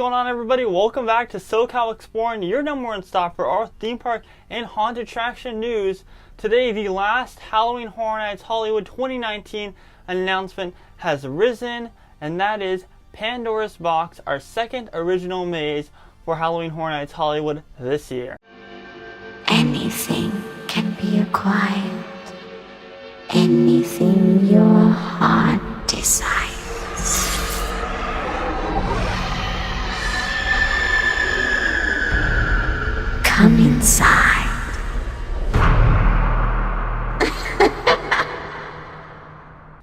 going on, everybody? Welcome back to SoCal Exploring, your number one stop for all theme park and haunted attraction news. Today, the last Halloween Horror Nights Hollywood 2019 announcement has risen, and that is Pandora's Box, our second original maze for Halloween Horror Nights Hollywood this year. Anything can be acquired. Anything your heart desires. Come inside.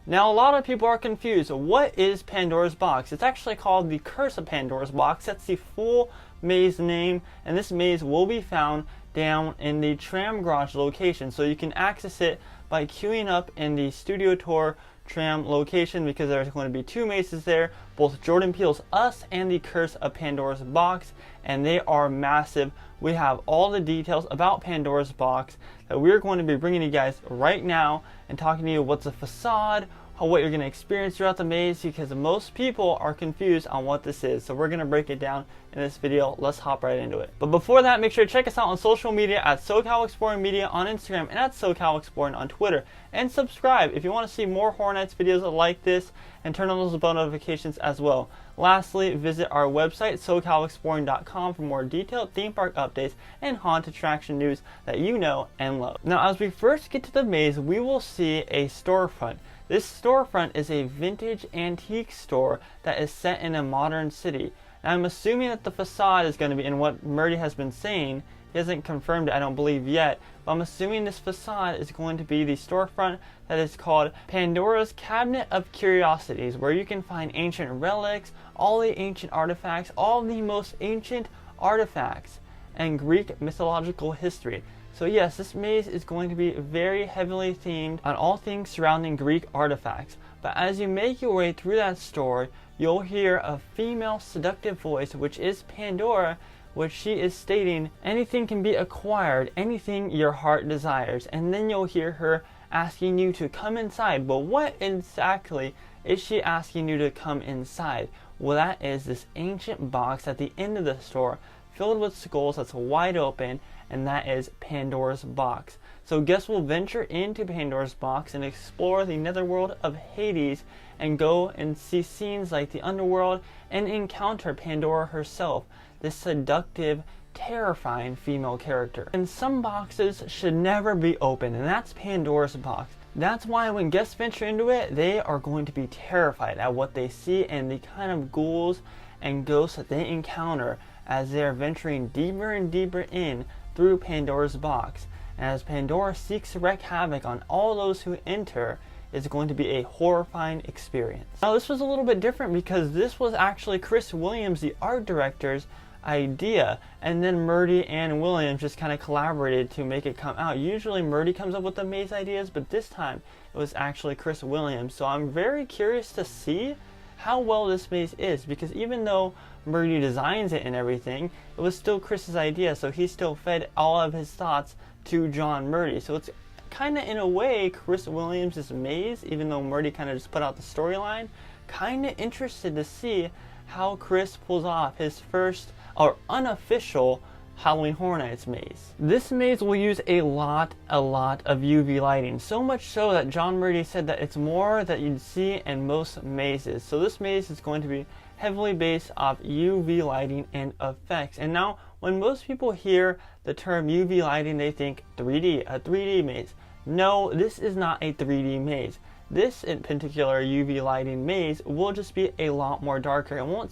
Now, a lot of people are confused. What is Pandora's Box? It's actually called the Curse of Pandora's Box. That's the full maze name, and this maze will be found down in the tram garage location. So you can access it by queuing up in the Studio Tour tram location, because there's going to be two mazes there, both Jordan Peele's Us and the Curse of Pandora's Box, and they are massive. We have all the details about Pandora's Box that we're going to be bringing you guys right now and talking to you what's a facade, what you're going to experience throughout the maze, because most people are confused on what this is. So we're going to break it down in this video. Let's hop right into it. But before that, make sure to check us out on social media at SoCal Exploring Media on Instagram and at SoCal Exploring on Twitter. And subscribe if you want to see more Horror Nights videos like this, and turn on those bell notifications as well. Lastly, visit our website, SoCalExploring.com, for more detailed theme park updates and haunted attraction news that you know and love. Now, as we first get to the maze, we will see a storefront. This storefront is a vintage antique store that is set in a modern city. Now, I'm assuming that the facade is going to be in what Murdy has been saying. He hasn't confirmed it, I don't believe yet, but I'm assuming this facade is going to be the storefront that is called Pandora's Cabinet of Curiosities, where you can find ancient relics, all the ancient artifacts, all the most ancient artifacts, and Greek mythological history. So yes, this maze is going to be very heavily themed on all things surrounding Greek artifacts. But as you make your way through that store, you'll hear a female seductive voice, which is Pandora, which she is stating, anything can be acquired, anything your heart desires. And then you'll hear her asking you to come inside. But what exactly is she asking you to come inside? Well, that is this ancient box at the end of the store, filled with skulls, that's wide open, and that is Pandora's Box. So guests will venture into Pandora's Box and explore the netherworld of Hades, and go and see scenes like the underworld and encounter Pandora herself, this seductive, terrifying female character. And some boxes should never be opened, and that's Pandora's Box. That's why when guests venture into it, they are going to be terrified at what they see and the kind of ghouls and ghosts that they encounter as they are venturing deeper and deeper in through Pandora's Box. And as Pandora seeks to wreak havoc on all those who enter, it's going to be a horrifying experience. Now, this was a little bit different because this was actually Chris Williams, the art director's idea, and then Murdy and Williams just kind of collaborated to make it come out. Usually Murdy comes up with the maze ideas, but this time it was actually Chris Williams. So I'm very curious to see how well this maze is, because even though Murdy designs it and everything, it was still Chris's idea, so he still fed all of his thoughts to John Murdy. So it's kind of, in a way, Chris Williams' maze, even though Murdy kind of just put out the storyline. Kind of interested to see how Chris pulls off his first, or unofficial, Halloween Horror Nights maze. This maze will use a lot of UV lighting, so much so that John Murdy said that it's more that you'd see in most mazes. So this maze is going to be heavily based off UV lighting and effects. And now, when most people hear the term UV lighting, they think 3D, a 3D maze. No, this is not a 3D maze. This in particular UV lighting maze will just be a lot more darker, and you won't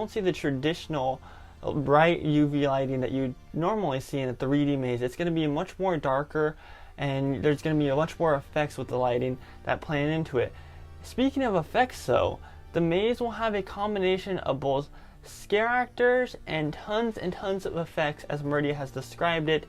see the traditional bright UV lighting that you normally see in a 3D maze. It's going to be much more darker, and there's going to be much more effects with the lighting that play into it. Speaking of effects though, the maze will have a combination of both scare actors and tons of effects, as Murdy has described it.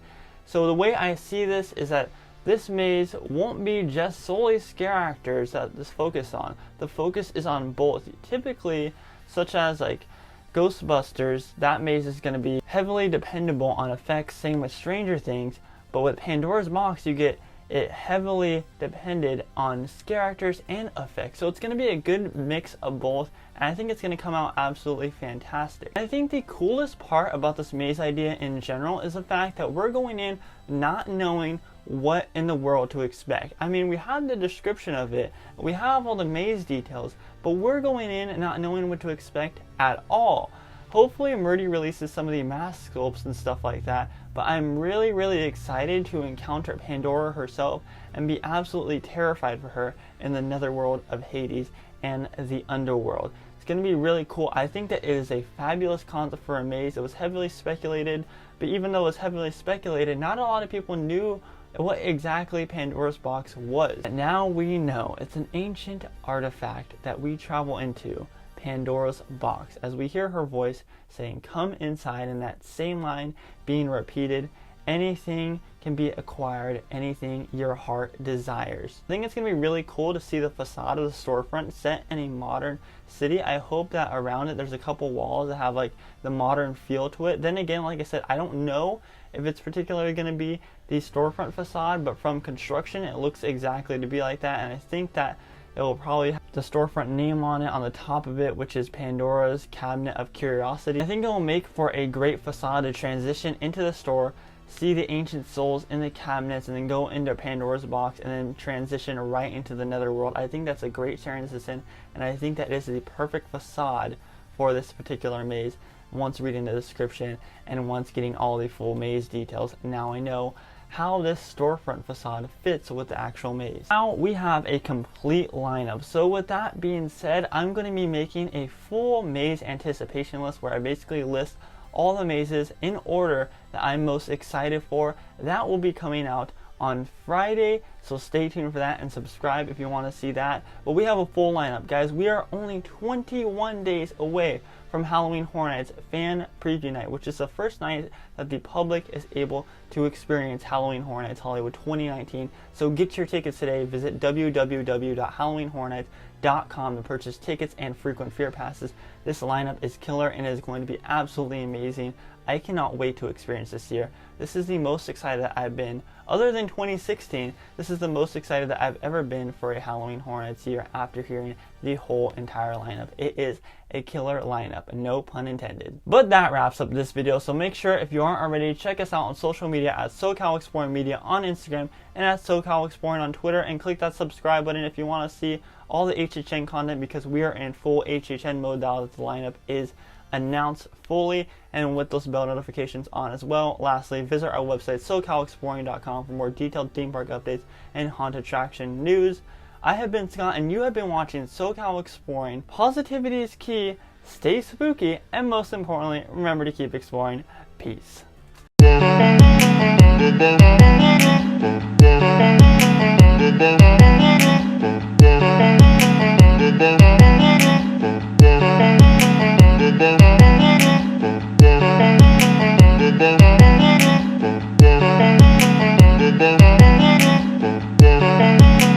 So the way I see this is that this maze won't be just solely scare actors that this focus on. The focus is on both. Typically, such as like Ghostbusters, that maze is going to be heavily dependable on effects, same with Stranger Things, but with Pandora's Box you get it heavily depended on scare actors and effects. So it's going to be a good mix of both, and I think it's going to come out absolutely fantastic. I think the coolest part about this maze idea in general is the fact that we're going in not knowing what in the world to expect. I mean, we have the description of it, we have all the maze details, but we're going in not knowing what to expect at all. Hopefully Murdy releases some of the mask sculpts and stuff like that, but I'm really excited to encounter Pandora herself and be absolutely terrified for her in the netherworld of Hades and the underworld. It's going to be really cool. I think that it is a fabulous concept for a maze. It was heavily speculated, but even though it was heavily speculated, not a lot of people knew what exactly Pandora's box was. And now we know it's an ancient artifact that we travel into, Pandora's box, as we hear her voice saying, "Come inside," and that same line being repeated. Anything can be acquired, anything your heart desires. I think it's going to be really cool to see the facade of the storefront set in a modern city. I hope that around it there's a couple walls that have like the modern feel to it. Then again, like I said, I don't know if it's particularly going to be the storefront facade, but from construction it looks exactly to be like that, and I think that it will probably have the storefront name on it on the top of it, which is Pandora's Cabinet of Curiosity. I think it will make for a great facade to transition into the store, see the ancient souls in the cabinets, and then go into Pandora's box and then transition right into the netherworld. I think that's a great transition, and I think that is the perfect facade for this particular maze. Once reading the description and once getting all the full maze details, now I know how this storefront facade fits with the actual maze. Now we have a complete lineup. So with that being said, I'm going to be making a full maze anticipation list where I basically list all the mazes in order that I'm most excited for. That will be coming out on Friday, so stay tuned for that and subscribe if you want to see that. But we have a full lineup, guys. We are only 21 days away from Halloween Horror Nights Fan Preview Night, which is the first night that the public is able to experience Halloween Horror Nights Hollywood 2019. So get your tickets today. Visit www.halloweenhorrornights.com to purchase tickets and frequent fear passes. This lineup is killer and is going to be absolutely amazing. I cannot wait to experience this year. This is the most excited that I've been. Other than 2016, this is the most excited that I've ever been for a Halloween Horror Nights year after hearing the whole entire lineup. It is a killer lineup, no pun intended. But that wraps up this video, so make sure if you aren't already, check us out on social media at SoCal Exploring Media on Instagram and at SoCal Exploring on Twitter, and click that subscribe button if you want to see all the HHN content, because we are in full HHN mode now that the lineup is announced fully and with those bell notifications on as well. Lastly, visit our website SoCalExploring.com for more detailed theme park updates and haunted attraction news. I have been Scott and you have been watching SoCal Exploring. Positivity is key, stay spooky, and most importantly, remember to keep exploring. Peace.